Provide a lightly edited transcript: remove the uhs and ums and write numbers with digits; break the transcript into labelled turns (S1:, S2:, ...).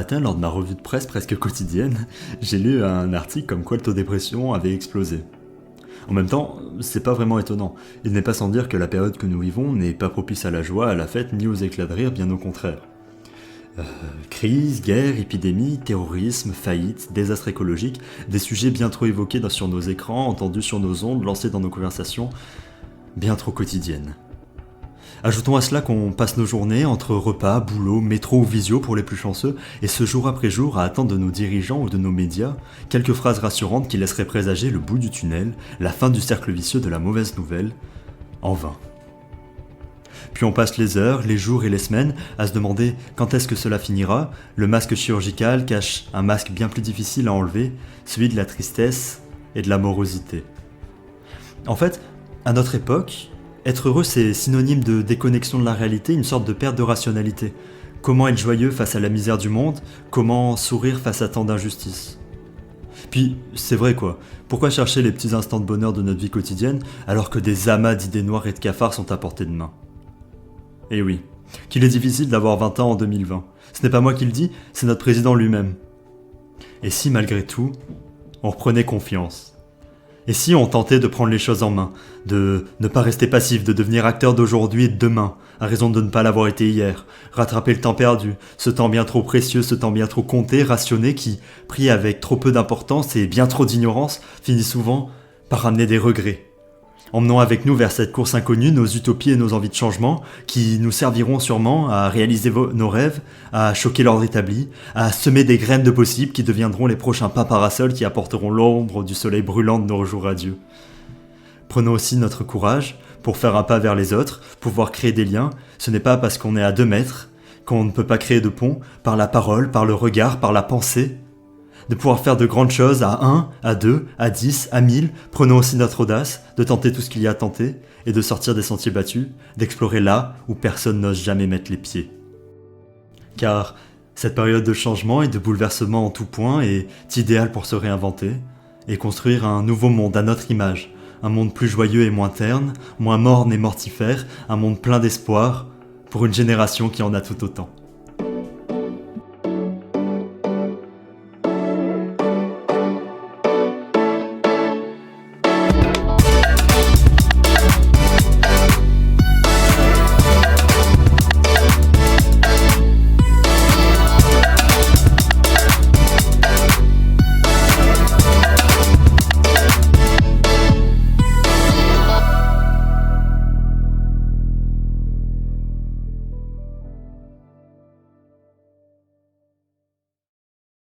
S1: matin, lors de ma revue de presse presque quotidienne, j'ai lu un article comme quoi le taux de dépression avait explosé. En même temps, c'est pas vraiment étonnant. Il n'est pas sans dire que la période que nous vivons n'est pas propice à la joie, à la fête, ni aux éclats de rire, bien au contraire. Crise, guerre, épidémie, terrorisme, faillite, désastre écologique, des sujets bien trop évoqués sur nos écrans, entendus sur nos ondes, lancés dans nos conversations, bien trop quotidiennes. Ajoutons à cela qu'on passe nos journées entre repas, boulot, métro ou visio pour les plus chanceux, et ce jour après jour à attendre de nos dirigeants ou de nos médias quelques phrases rassurantes qui laisseraient présager le bout du tunnel, la fin du cercle vicieux de la mauvaise nouvelle, en vain. Puis on passe les heures, les jours et les semaines à se demander quand est-ce que cela finira. Le masque chirurgical cache un masque bien plus difficile à enlever, celui de la tristesse et de la morosité. En fait, à notre époque, être heureux, c'est synonyme de déconnexion de la réalité, une sorte de perte de rationalité. Comment être joyeux face à la misère du monde? Comment sourire face à tant d'injustices? Puis, c'est vrai quoi, pourquoi chercher les petits instants de bonheur de notre vie quotidienne alors que des amas d'idées noires et de cafards sont à portée de main? Et oui, qu'il est difficile d'avoir 20 ans en 2020. Ce n'est pas moi qui le dis, c'est notre président lui-même. Et si malgré tout, on reprenait confiance? Et si on tentait de prendre les choses en main, de ne pas rester passif, de devenir acteur d'aujourd'hui et de demain, à raison de ne pas l'avoir été hier, rattraper le temps perdu, ce temps bien trop précieux, ce temps bien trop compté, rationné, qui, pris avec trop peu d'importance et bien trop d'ignorance, finit souvent par ramener des regrets. Emmenons avec nous vers cette course inconnue nos utopies et nos envies de changement qui nous serviront sûrement à réaliser nos rêves, à choquer l'ordre établi, à semer des graines de possibles qui deviendront les prochains pas parasols qui apporteront l'ombre du soleil brûlant de nos jours radieux. Prenons aussi notre courage pour faire un pas vers les autres, pouvoir créer des liens. Ce n'est pas parce qu'on est à 2 mètres qu'on ne peut pas créer de pont, par la parole, par le regard, par la pensée. De pouvoir faire de grandes choses à 1, à 2, à 10, à 1000, prenons aussi notre audace, de tenter tout ce qu'il y a à tenter, et de sortir des sentiers battus, d'explorer là où personne n'ose jamais mettre les pieds. Car cette période de changement et de bouleversement en tout point est idéale pour se réinventer, et construire un nouveau monde à notre image, un monde plus joyeux et moins terne, moins morne et mortifère, un monde plein d'espoir, pour une génération qui en a tout autant.